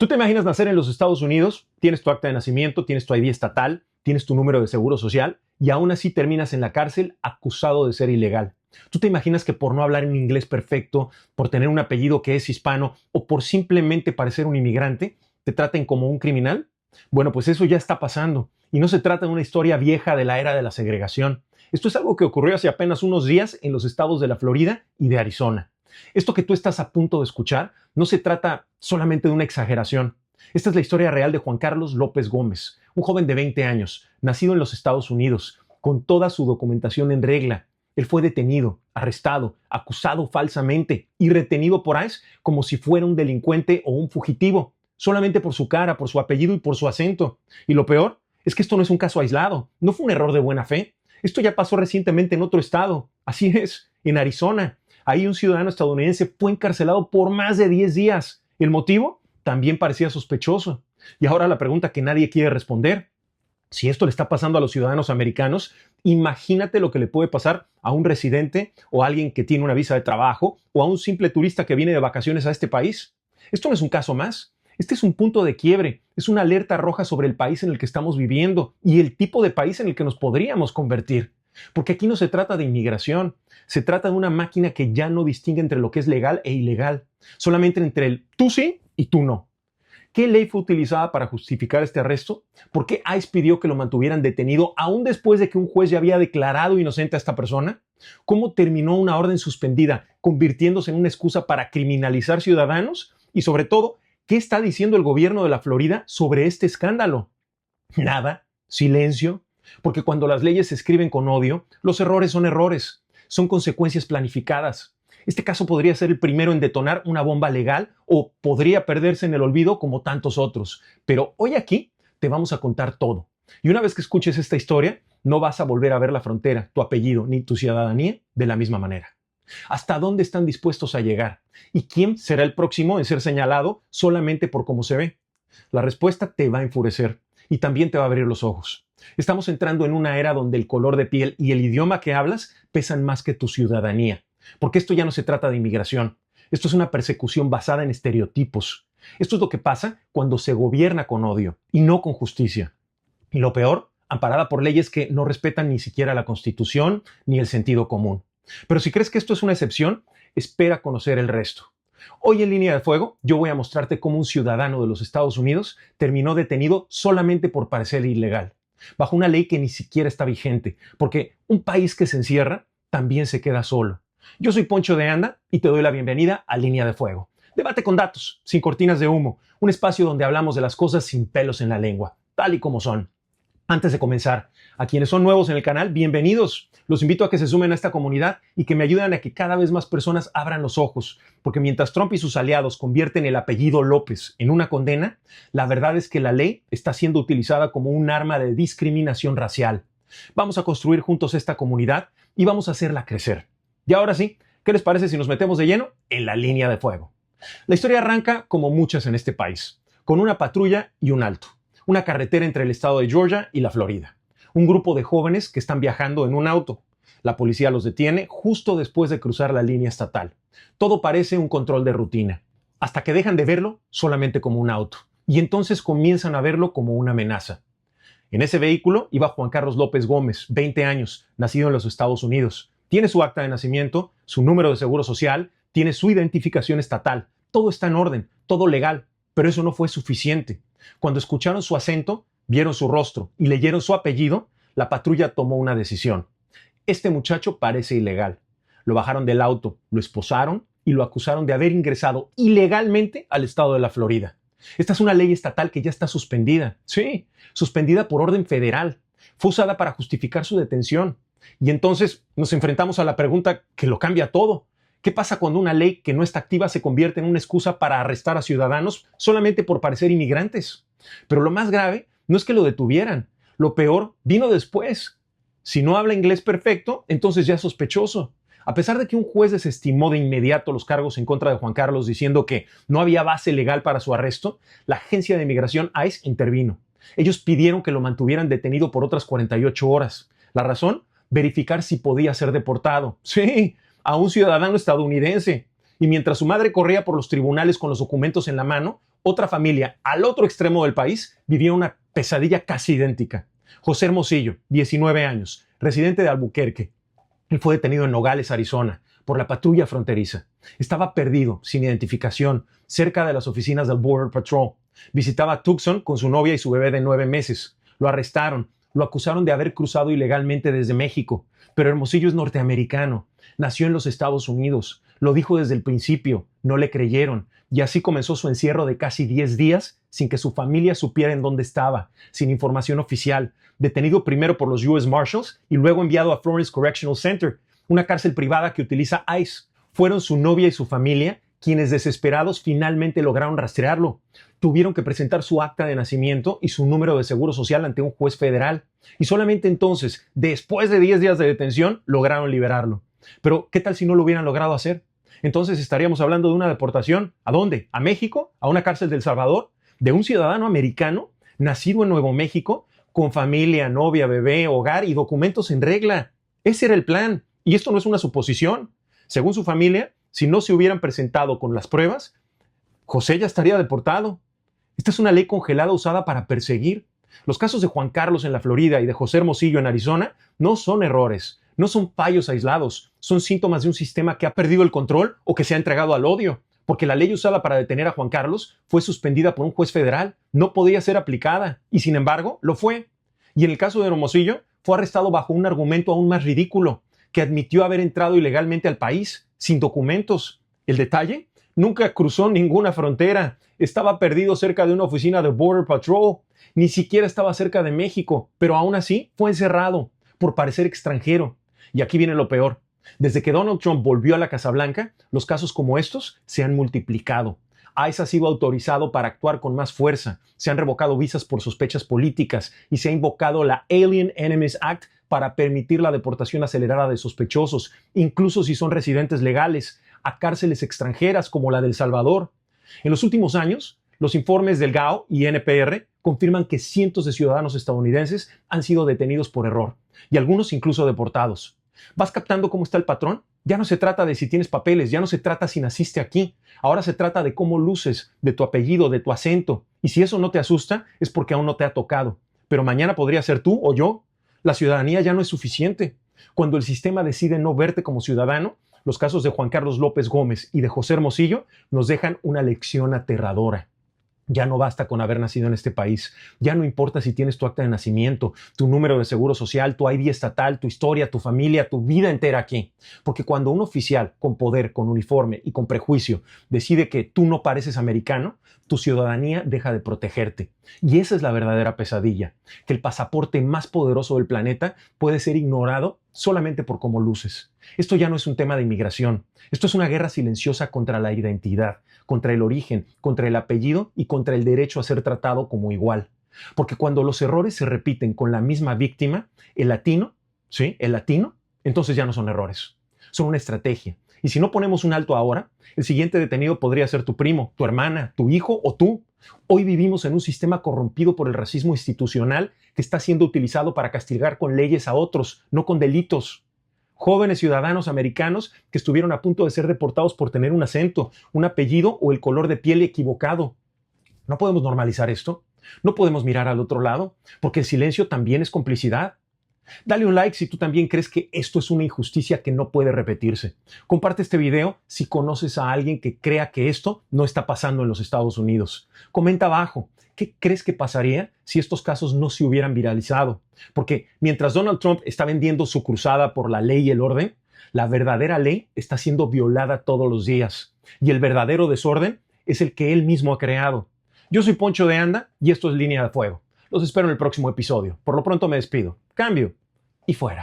¿Tú te imaginas nacer en los Estados Unidos? Tienes tu acta de nacimiento, tienes tu ID estatal, tienes tu número de seguro social y aún así terminas en la cárcel acusado de ser ilegal. ¿Tú te imaginas que por no hablar en inglés perfecto, por tener un apellido que es hispano o por simplemente parecer un inmigrante, te traten como un criminal? Bueno, pues eso ya está pasando y no se trata de una historia vieja de la era de la segregación. Esto es algo que ocurrió hace apenas unos días en los estados de la Florida y de Arizona. Esto que tú estás a punto de escuchar no se trata solamente de una exageración. Esta es la historia real de Juan Carlos López Gómez, un joven de 20 años, nacido en los Estados Unidos, con toda su documentación en regla. Él fue detenido, arrestado, acusado falsamente y retenido por ICE como si fuera un delincuente o un fugitivo, solamente por su cara, por su apellido y por su acento. Y lo peor es que esto no es un caso aislado, no fue un error de buena fe. Esto ya pasó recientemente en otro estado, así es, en Arizona. Ahí un ciudadano estadounidense fue encarcelado por más de 10 días. ¿El motivo? También parecía sospechoso. Y ahora la pregunta que nadie quiere responder. Si esto le está pasando a los ciudadanos americanos, imagínate lo que le puede pasar a un residente o a alguien que tiene una visa de trabajo o a un simple turista que viene de vacaciones a este país. Esto no es un caso más. Este es un punto de quiebre, es una alerta roja sobre el país en el que estamos viviendo y el tipo de país en el que nos podríamos convertir. Porque aquí no se trata de inmigración, se trata de una máquina que ya no distingue entre lo que es legal e ilegal, solamente entre el tú sí y tú no. ¿Qué ley fue utilizada para justificar este arresto? ¿Por qué ICE pidió que lo mantuvieran detenido aún después de que un juez ya había declarado inocente a esta persona? ¿Cómo terminó una orden suspendida convirtiéndose en una excusa para criminalizar ciudadanos? Y sobre todo, ¿qué está diciendo el gobierno de la Florida sobre este escándalo? Nada, silencio, porque cuando las leyes se escriben con odio, los errores son consecuencias planificadas. Este caso podría ser el primero en detonar una bomba legal o podría perderse en el olvido como tantos otros. Pero hoy aquí te vamos a contar todo. Y una vez que escuches esta historia, no vas a volver a ver la frontera, tu apellido ni tu ciudadanía de la misma manera. ¿Hasta dónde están dispuestos a llegar? ¿Y quién será el próximo en ser señalado solamente por cómo se ve? La respuesta te va a enfurecer y también te va a abrir los ojos. Estamos entrando en una era donde el color de piel y el idioma que hablas pesan más que tu ciudadanía. Porque esto ya no se trata de inmigración. Esto es una persecución basada en estereotipos. Esto es lo que pasa cuando se gobierna con odio y no con justicia. Y lo peor, amparada por leyes que no respetan ni siquiera la Constitución ni el sentido común. Pero si crees que esto es una excepción, espera conocer el resto. Hoy en Línea de Fuego, yo voy a mostrarte cómo un ciudadano de los Estados Unidos terminó detenido solamente por parecer ilegal, bajo una ley que ni siquiera está vigente, porque un país que se encierra también se queda solo. Yo soy Poncho de Anda y te doy la bienvenida a Línea de Fuego. Debate con datos, sin cortinas de humo, un espacio donde hablamos de las cosas sin pelos en la lengua, tal y como son. Antes de comenzar, a quienes son nuevos en el canal, bienvenidos. Los invito a que se sumen a esta comunidad y que me ayuden a que cada vez más personas abran los ojos, porque mientras Trump y sus aliados convierten el apellido López en una condena, la verdad es que la ley está siendo utilizada como un arma de discriminación racial. Vamos a construir juntos esta comunidad y vamos a hacerla crecer. Y ahora sí, ¿qué les parece si nos metemos de lleno en la línea de fuego? La historia arranca como muchas en este país, con una patrulla y un alto. Una carretera entre el estado de Georgia y la Florida. Un grupo de jóvenes que están viajando en un auto. La policía los detiene justo después de cruzar la línea estatal. Todo parece un control de rutina, hasta que dejan de verlo solamente como un auto, y entonces comienzan a verlo como una amenaza. En ese vehículo iba Juan Carlos López Gómez, 20 años, nacido en los Estados Unidos. Tiene su acta de nacimiento, su número de seguro social, tiene su identificación estatal. Todo está en orden, todo legal, pero eso no fue suficiente. Cuando escucharon su acento, vieron su rostro y leyeron su apellido, la patrulla tomó una decisión. Este muchacho parece ilegal. Lo bajaron del auto, lo esposaron y lo acusaron de haber ingresado ilegalmente al estado de la Florida. Esta es una ley estatal que ya está suspendida. Sí, suspendida por orden federal. Fue usada para justificar su detención. Y entonces nos enfrentamos a la pregunta que lo cambia todo. ¿Qué pasa cuando una ley que no está activa se convierte en una excusa para arrestar a ciudadanos solamente por parecer inmigrantes? Pero lo más grave no es que lo detuvieran. Lo peor vino después. Si no habla inglés perfecto, entonces ya es sospechoso. A pesar de que un juez desestimó de inmediato los cargos en contra de Juan Carlos diciendo que no había base legal para su arresto, la agencia de inmigración ICE intervino. Ellos pidieron que lo mantuvieran detenido por otras 48 horas. ¿La razón? Verificar si podía ser deportado. Sí, a un ciudadano estadounidense. Y mientras su madre corría por los tribunales con los documentos en la mano, Otra familia al otro extremo del país vivía una pesadilla casi idéntica. José Hermosillo, 19 años, residente de Albuquerque. Él fue detenido en Nogales, Arizona, por la patrulla fronteriza. Estaba perdido, sin identificación, cerca de las oficinas del Border Patrol. Visitaba Tucson con su novia y su bebé de 9 meses. Lo arrestaron. Lo acusaron de haber cruzado ilegalmente desde México. Pero Hermosillo es norteamericano. Nació en los Estados Unidos. Lo dijo desde el principio. No le creyeron. Y así comenzó su encierro de casi 10 días sin que su familia supiera en dónde estaba, sin información oficial. Detenido primero por los US Marshals y luego enviado a Florence Correctional Center, una cárcel privada que utiliza ICE. Fueron su novia y su familia quienes desesperados finalmente lograron rastrearlo. Tuvieron que presentar su acta de nacimiento y su número de seguro social ante un juez federal. Y solamente entonces, después de 10 días de detención, lograron liberarlo. Pero, ¿qué tal si no lo hubieran logrado hacer? Entonces estaríamos hablando de una deportación. ¿A dónde? ¿A México? ¿A una cárcel de El Salvador? ¿De un ciudadano americano nacido en Nuevo México, con familia, novia, bebé, hogar y documentos en regla? Ese era el plan. Y esto no es una suposición. Según su familia, si no se hubieran presentado con las pruebas, José ya estaría deportado. Esta es una ley congelada usada para perseguir. Los casos de Juan Carlos en la Florida y de José Hermosillo en Arizona no son errores, no son fallos aislados, son síntomas de un sistema que ha perdido el control o que se ha entregado al odio, porque la ley usada para detener a Juan Carlos fue suspendida por un juez federal, no podía ser aplicada, y sin embargo lo fue. Y en el caso de Hermosillo, fue arrestado bajo un argumento aún más ridículo, que admitió haber entrado ilegalmente al país, sin documentos. ¿El detalle? Nunca cruzó ninguna frontera. Estaba perdido cerca de una oficina de Border Patrol. Ni siquiera estaba cerca de México, pero aún así fue encerrado por parecer extranjero. Y aquí viene lo peor. Desde que Donald Trump volvió a la Casa Blanca, los casos como estos se han multiplicado. ICE ha sido autorizado para actuar con más fuerza, se han revocado visas por sospechas políticas y se ha invocado la Alien Enemies Act para permitir la deportación acelerada de sospechosos, incluso si son residentes legales, a cárceles extranjeras como la de El Salvador. En los últimos años, los informes del GAO y NPR confirman que cientos de ciudadanos estadounidenses han sido detenidos por error y algunos incluso deportados. ¿Vas captando cómo está el patrón? Ya no se trata de si tienes papeles, ya no se trata si naciste aquí. Ahora se trata de cómo luces, de tu apellido, de tu acento. Y si eso no te asusta, es porque aún no te ha tocado. Pero mañana podría ser tú o yo. La ciudadanía ya no es suficiente. Cuando el sistema decide no verte como ciudadano, los casos de Juan Carlos López Gómez y de José Hermosillo nos dejan una lección aterradora. Ya no basta con haber nacido en este país. Ya no importa si tienes tu acta de nacimiento, tu número de seguro social, tu ID estatal, tu historia, tu familia, tu vida entera aquí. Porque cuando un oficial con poder, con uniforme y con prejuicio decide que tú no pareces americano, tu ciudadanía deja de protegerte. Y esa es la verdadera pesadilla, que el pasaporte más poderoso del planeta puede ser ignorado solamente por cómo luces. Esto ya no es un tema de inmigración. Esto es una guerra silenciosa contra la identidad, contra el origen, contra el apellido y contra el derecho a ser tratado como igual. Porque cuando los errores se repiten con la misma víctima, el latino, entonces ya no son errores. Son una estrategia. Y si no ponemos un alto ahora, el siguiente detenido podría ser tu primo, tu hermana, tu hijo o tú. Hoy vivimos en un sistema corrompido por el racismo institucional que está siendo utilizado para castigar con leyes a otros, no con delitos. Jóvenes ciudadanos americanos que estuvieron a punto de ser deportados por tener un acento, un apellido o el color de piel equivocado. ¿No podemos normalizar esto? ¿No podemos mirar al otro lado? Porque el silencio también es complicidad. Dale un like si tú también crees que esto es una injusticia que no puede repetirse. Comparte este video si conoces a alguien que crea que esto no está pasando en los Estados Unidos. Comenta abajo, ¿qué crees que pasaría si estos casos no se hubieran viralizado? Porque mientras Donald Trump está vendiendo su cruzada por la ley y el orden, la verdadera ley está siendo violada todos los días. Y el verdadero desorden es el que él mismo ha creado. Yo soy Poncho de Anda y esto es Línea de Fuego. Los espero en el próximo episodio. Por lo pronto me despido. Cambio y fuera.